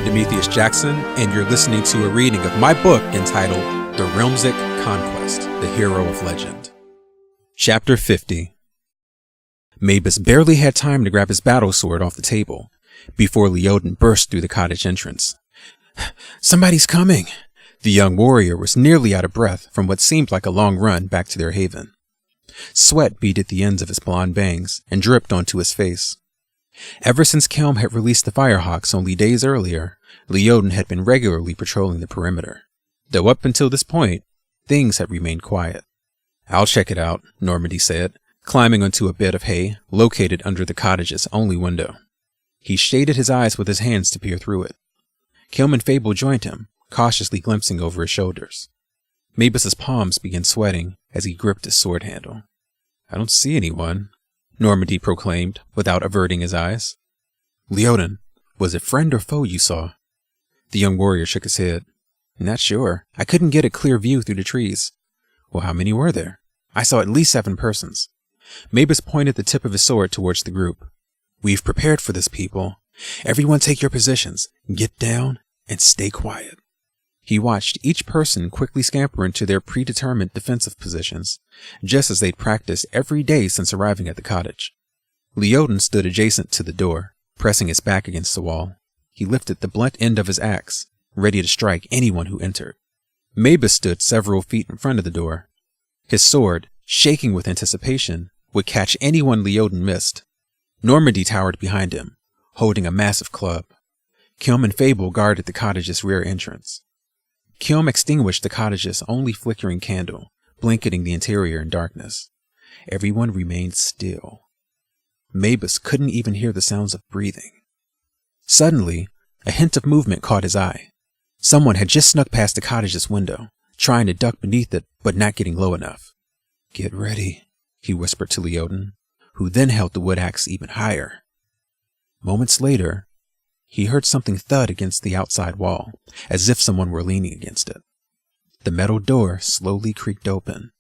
I'm Demethius Jackson, and you're listening to a reading of my book entitled The Realmsic Conquest, The Hero of Legend. Chapter 50. Maebus barely had time to grab his battle sword off the table before Leoden burst through the cottage entrance. "Somebody's coming!" The young warrior was nearly out of breath from what seemed like a long run back to their haven. Sweat beaded the ends of his blonde bangs and dripped onto his face. Ever since Kelm had released the Firehawks only days earlier, Leoden had been regularly patrolling the perimeter. Though up until this point, things had remained quiet. "I'll check it out," Normandy said, climbing onto a bed of hay located under the cottage's only window. He shaded his eyes with his hands to peer through it. Kelm and Fable joined him, cautiously glimpsing over his shoulders. Maebus's palms began sweating as he gripped his sword handle. "I don't see anyone," Normandy proclaimed, without averting his eyes. "Leoden, was it friend or foe you saw?" The young warrior shook his head. "Not sure. I couldn't get a clear view through the trees." "Well, how many were there?" "I saw at least 7 persons. Maebus pointed the tip of his sword towards the group. "We've prepared for this, people. Everyone take your positions, get down, and stay quiet." He watched each person quickly scamper into their predetermined defensive positions, just as they'd practiced every day since arriving at the cottage. Leoden stood adjacent to the door, pressing his back against the wall. He lifted the blunt end of his axe, ready to strike anyone who entered. Maebus stood several feet in front of the door. His sword, shaking with anticipation, would catch anyone Leoden missed. Normandy towered behind him, holding a massive club. Kelm and Fable guarded the cottage's rear entrance. Kelm extinguished the cottage's only flickering candle, blanketing the interior in darkness. Everyone remained still. Maebus couldn't even hear the sounds of breathing. Suddenly, a hint of movement caught his eye. Someone had just snuck past the cottage's window, trying to duck beneath it, but not getting low enough. "Get ready," he whispered to Leoden, who then held the wood axe even higher. Moments later, he heard something thud against the outside wall, as if someone were leaning against it. The metal door slowly creaked open.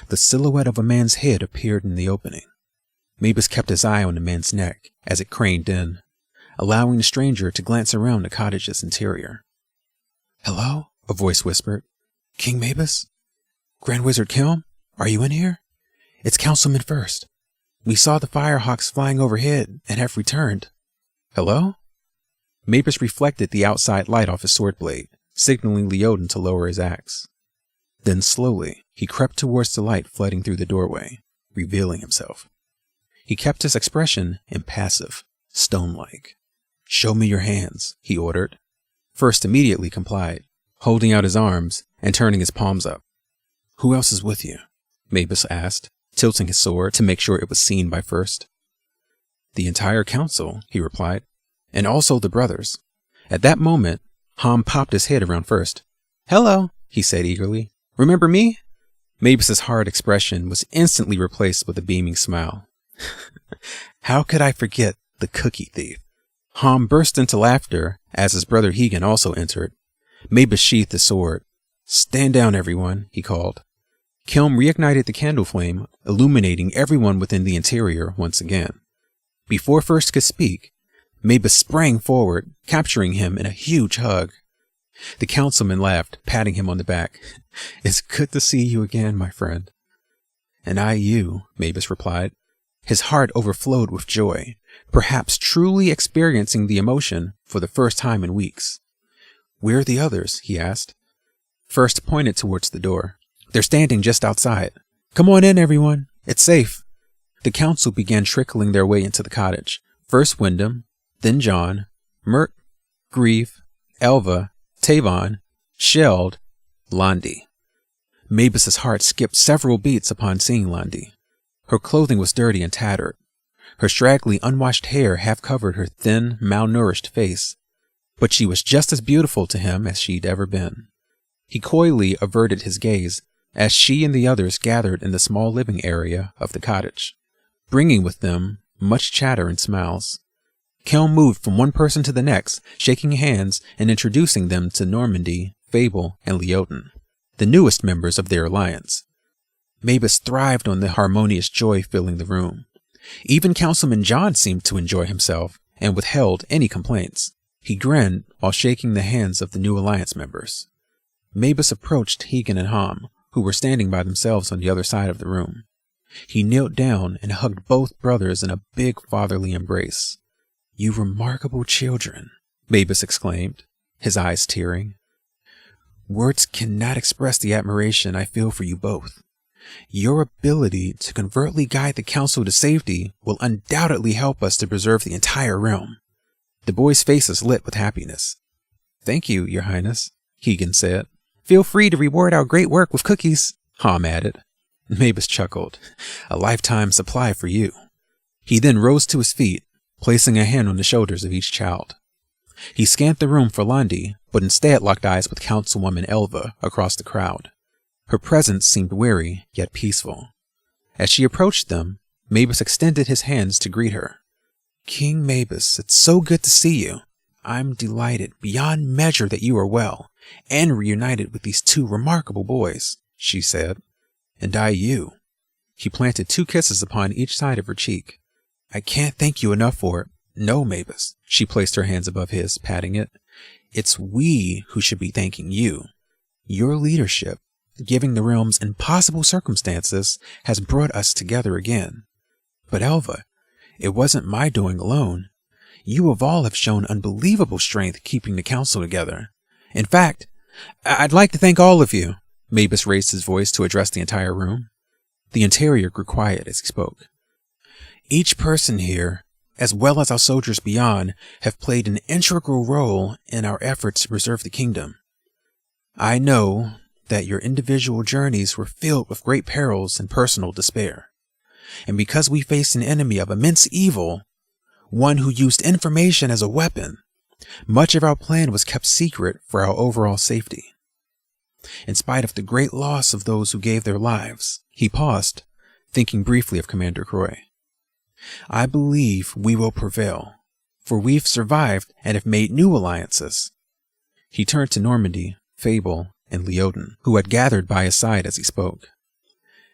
The silhouette of a man's head appeared in the opening. Maebus kept his eye on the man's neck as it craned in, allowing the stranger to glance around the cottage's interior. "Hello?" a voice whispered. "King Maebus? Grand Wizard Kelm? Are you in here? It's Councilman First. We saw the Firehawks flying overhead and have returned." "Hello?" Maebus reflected the outside light off his sword blade, signaling Leoden to lower his axe. Then slowly, he crept towards the light flooding through the doorway, revealing himself. He kept his expression impassive, stone-like. "Show me your hands," he ordered. First immediately complied, holding out his arms and turning his palms up. "Who else is with you?" Maebus asked, tilting his sword to make sure it was seen by First. "The entire council," he replied. "And also the brothers." At that moment, Hom popped his head around First. "Hello," he said eagerly. "Remember me?" Maebus's hard expression was instantly replaced with a beaming smile. "How could I forget the cookie thief?" Hom burst into laughter as his brother Hegan also entered. Maebus sheathed his sword. "Stand down, everyone," he called. Kelm reignited the candle flame, illuminating everyone within the interior once again. Before First could speak, Maebus sprang forward, capturing him in a huge hug. The councilman laughed, patting him on the back. "It's good to see you again, my friend." "And I you," Maebus replied. His heart overflowed with joy, perhaps truly experiencing the emotion for the first time in weeks. "Where are the others?" he asked. First pointed towards the door. "They're standing just outside. Come on in, everyone. It's safe." The council began trickling their way into the cottage. First Wyndham, then John, Mert, Grieve, Elva, Tavon, Sheld, Londi. Maebus's heart skipped several beats upon seeing Londi. Her clothing was dirty and tattered. Her straggly, unwashed hair half covered her thin, malnourished face. But she was just as beautiful to him as she'd ever been. He coyly averted his gaze as she and the others gathered in the small living area of the cottage, bringing with them much chatter and smiles. Kelm moved from one person to the next, shaking hands and introducing them to Normandy, Fable, and Leoden, the newest members of their alliance. Maebus thrived on the harmonious joy filling the room. Even Councilman John seemed to enjoy himself and withheld any complaints. He grinned while shaking the hands of the new Alliance members. Maebus approached Hegan and Hom, who were standing by themselves on the other side of the room. He knelt down and hugged both brothers in a big fatherly embrace. "You remarkable children," Maebus exclaimed, his eyes tearing. "Words cannot express the admiration I feel for you both. Your ability to covertly guide the Council to safety will undoubtedly help us to preserve the entire realm." The boys' faces lit with happiness. "Thank you, Your Highness," Hegan said. "Feel free to reward our great work with cookies," Hom added. Maebus chuckled. "A lifetime supply for you." He then rose to his feet, placing a hand on the shoulders of each child. He scanned the room for Londi, but instead locked eyes with Councilwoman Elva across the crowd. Her presence seemed weary, yet peaceful. As she approached them, Maebus extended his hands to greet her. "King Maebus, it's so good to see you. I'm delighted beyond measure that you are well, and reunited with these two remarkable boys," she said. "And I you." He planted 2 kisses upon each side of her cheek. "I can't thank you enough for it. No, Maebus." She placed her hands above his, patting it. "It's we who should be thanking you. Your leadership, given the realm's impossible circumstances, has brought us together again. But Elva, it wasn't my doing alone. You of all have shown unbelievable strength keeping the Council together. In fact, I'd like to thank all of you." Maebus raised his voice to address the entire room. The interior grew quiet as he spoke. "Each person here, as well as our soldiers beyond, have played an integral role in our efforts to preserve the kingdom. I know that your individual journeys were filled with great perils and personal despair. And because we faced an enemy of immense evil, one who used information as a weapon, much of our plan was kept secret for our overall safety. In spite of the great loss of those who gave their lives," he paused, thinking briefly of Commander Croy, "I believe we will prevail, for we've survived and have made new alliances." He turned to Normandy, Fable, and Leoden, who had gathered by his side as he spoke.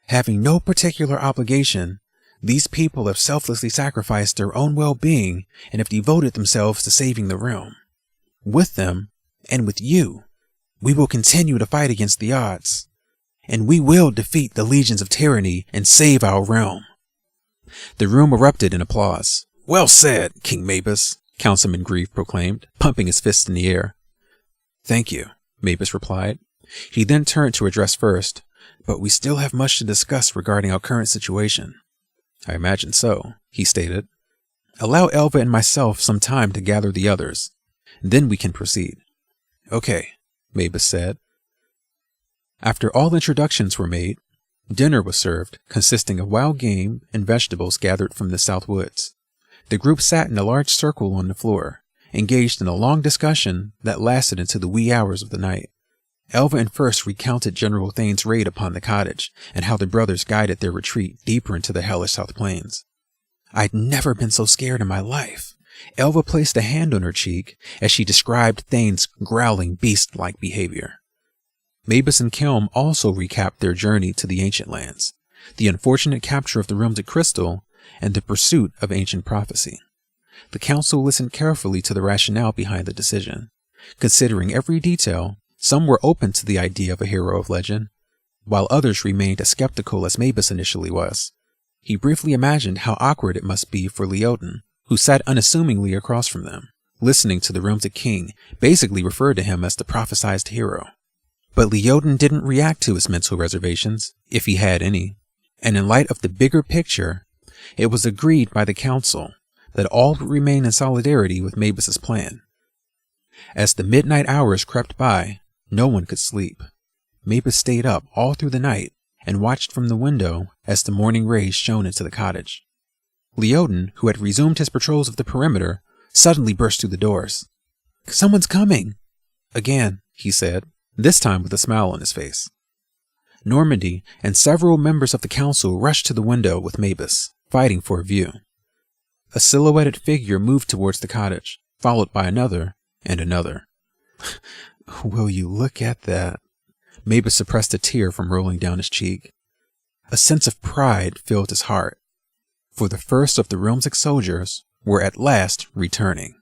"Having no particular obligation, these people have selflessly sacrificed their own well-being and have devoted themselves to saving the realm. With them, and with you, we will continue to fight against the odds, and we will defeat the legions of tyranny and save our realm." The room erupted in applause. "Well said, King Maebus," Councilman Grieve proclaimed, pumping his fist in the air. "Thank you," Maebus replied. He then turned to address First, "But we still have much to discuss regarding our current situation." "I imagine so," he stated. "Allow Elva and myself some time to gather the others. Then we can proceed." "Okay," Maebus said. After all introductions were made, dinner was served, consisting of wild game and vegetables gathered from the South Woods. The group sat in a large circle on the floor, engaged in a long discussion that lasted into the wee hours of the night. Elva and First recounted General Thane's raid upon the cottage and how the brothers guided their retreat deeper into the hellish South Plains. "I'd never been so scared in my life." Elva placed a hand on her cheek as she described Thane's growling beast-like behavior. Maebus and Kelm also recapped their journey to the ancient lands, the unfortunate capture of the Realmsic crystal, and the pursuit of ancient prophecy. The council listened carefully to the rationale behind the decision. Considering every detail, some were open to the idea of a hero of legend, while others remained as skeptical as Maebus initially was. He briefly imagined how awkward it must be for Leoden, who sat unassumingly across from them, listening to the Realmsic king basically refer to him as the prophesized hero. But Leoden didn't react to his mental reservations, if he had any, and in light of the bigger picture, it was agreed by the council that all would remain in solidarity with Maebus's plan. As the midnight hours crept by, no one could sleep. Maebus stayed up all through the night and watched from the window as the morning rays shone into the cottage. Leoden, who had resumed his patrols of the perimeter, suddenly burst through the doors. "Someone's coming!" "Again," he said, this time with a smile on his face. Normandy and several members of the council rushed to the window with Maebus, fighting for a view. A silhouetted figure moved towards the cottage, followed by another and another. "Will you look at that?" Maebus suppressed a tear from rolling down his cheek. A sense of pride filled his heart, for the first of the Realmsic soldiers were at last returning.